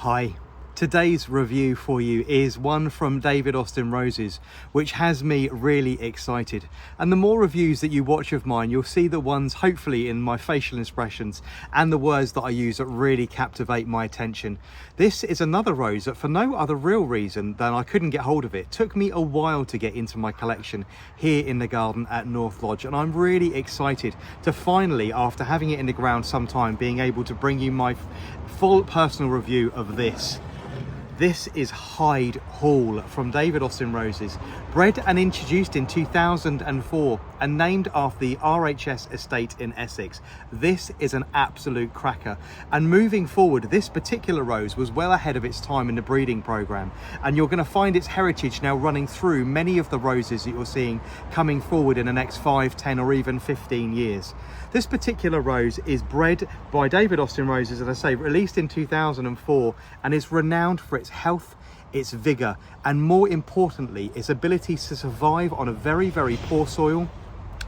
Hi, today's review for you is one from David Austin Roses, which has me really excited. And the more reviews that you watch of mine, you'll see the ones hopefully in my facial expressions and the words that I use that really captivate my attention. This is another rose that for no other real reason than I couldn't get hold of it. Took me a while to get into my collection here in the garden at North Lodge, and I'm really excited to finally, after having it in the ground some time, being able to bring you my full personal review of this. This is Hyde Hall from David Austin Roses, bred and introduced in 2004 and named after the RHS estate in Essex. This is an absolute cracker, and moving forward, this particular rose was well ahead of its time in the breeding program, and you're going to find its heritage now running through many of the roses that you're seeing coming forward in the next 5, 10 or even 15 years. This particular rose is bred by David Austin Roses, as I say, released in 2004, and is renowned for its health, its vigour, and more importantly, its ability to survive on a very, very poor soil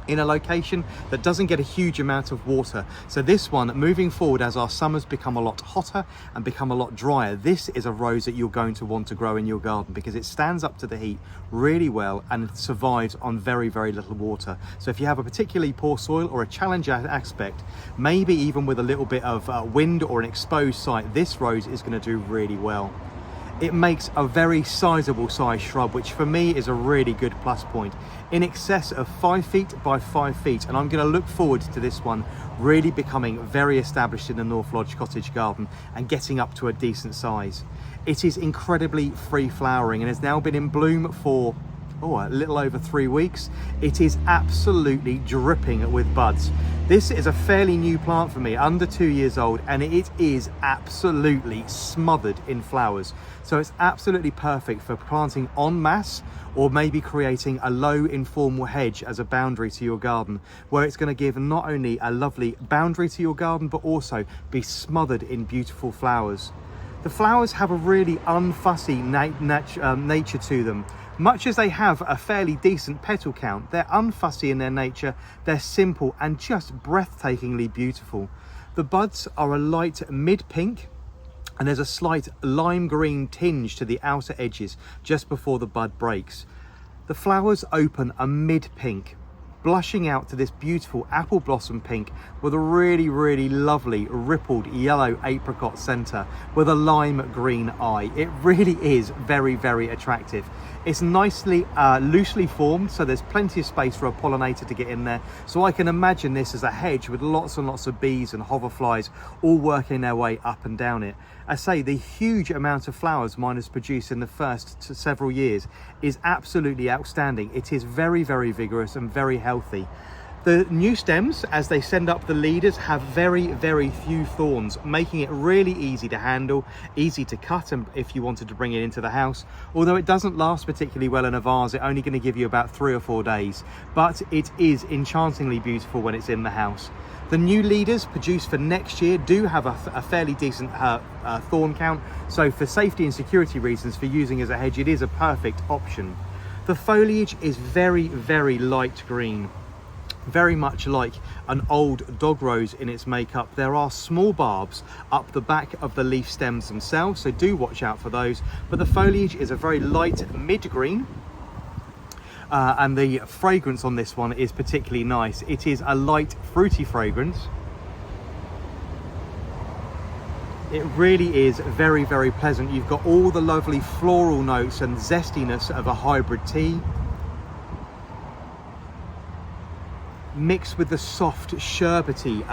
in a location that doesn't get a huge amount of water. So this one, moving forward as our summers become a lot hotter and become a lot drier, this is a rose that you're going to want to grow in your garden because it stands up to the heat really well and survives on very, very little water. So if you have a particularly poor soil or a challenge aspect, maybe even with a little bit of wind or an exposed site, this rose is going to do really well. It makes a very sizable size shrub, which for me is a really good plus point, in excess of 5 feet by 5 feet. And I'm going to look forward to this one really becoming very established in the North Lodge cottage garden and getting up to a decent size. It is incredibly free flowering and has now been in bloom for a little over 3 weeks. It is absolutely dripping with buds. This is a fairly new plant for me, under 2 years old, and it is absolutely smothered in flowers. So it's absolutely perfect for planting en masse, or maybe creating a low informal hedge as a boundary to your garden, where it's going to give not only a lovely boundary to your garden, but also be smothered in beautiful flowers. The flowers have a really unfussy nature to them. Much as they have a fairly decent petal count, they're unfussy in their nature, they're simple and just breathtakingly beautiful. The buds are a light mid-pink, and there's a slight lime green tinge to the outer edges just before the bud breaks. The flowers open a mid-pink, blushing out to this beautiful apple blossom pink with a really, really lovely rippled yellow apricot center with a lime green eye. It really is very, very attractive. It's nicely loosely formed, so there's plenty of space for a pollinator to get in there. So I can imagine this as a hedge with lots and lots of bees and hoverflies all working their way up and down it. I say the huge amount of flowers mine has produced in the first several years is absolutely outstanding. It is very, very vigorous and very healthy. The new stems, as they send up the leaders, have very, very few thorns, making it really easy to handle, easy to cut, and if you wanted to bring it into the house. Although it doesn't last particularly well in a vase, it's only going to give you about 3 or 4 days, but it is enchantingly beautiful when it's in the house. The new leaders produced for next year do have a fairly decent thorn count, so for safety and security reasons, for using as a hedge, it is a perfect option. The foliage is very, very light green, very much like an old dog rose in its makeup. There are small barbs up the back of the leaf stems themselves, so do watch out for those, but the foliage is a very light mid-green. And the fragrance on this one is particularly nice. It is a light fruity fragrance. It really is very, very pleasant. You've got all the lovely floral notes and zestiness of a hybrid tea, mixed with the soft sherbety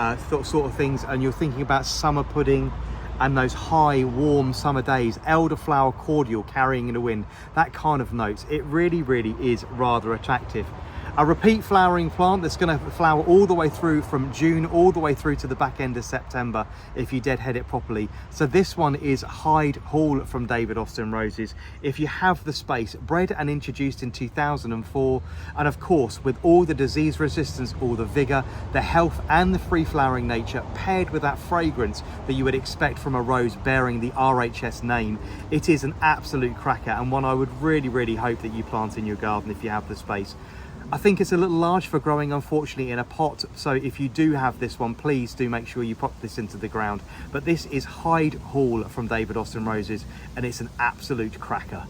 sort of things, and you're thinking about summer pudding and those high warm summer days, elderflower cordial carrying in the wind, that kind of notes. It really, really is rather attractive. A repeat flowering plant that's going to flower all the way through from June all the way through to the back end of September if you deadhead it properly. So this one is Hyde Hall from David Austin Roses. If you have the space, bred and introduced in 2004, and of course with all the disease resistance, all the vigour, the health and the free flowering nature paired with that fragrance that you would expect from a rose bearing the RHS name, it is an absolute cracker, and one I would really, really hope that you plant in your garden if you have the space. I think it's a little large for growing, unfortunately, in a pot. So if you do have this one, please do make sure you pop this into the ground. But this is Hyde Hall from David Austin Roses, and it's an absolute cracker.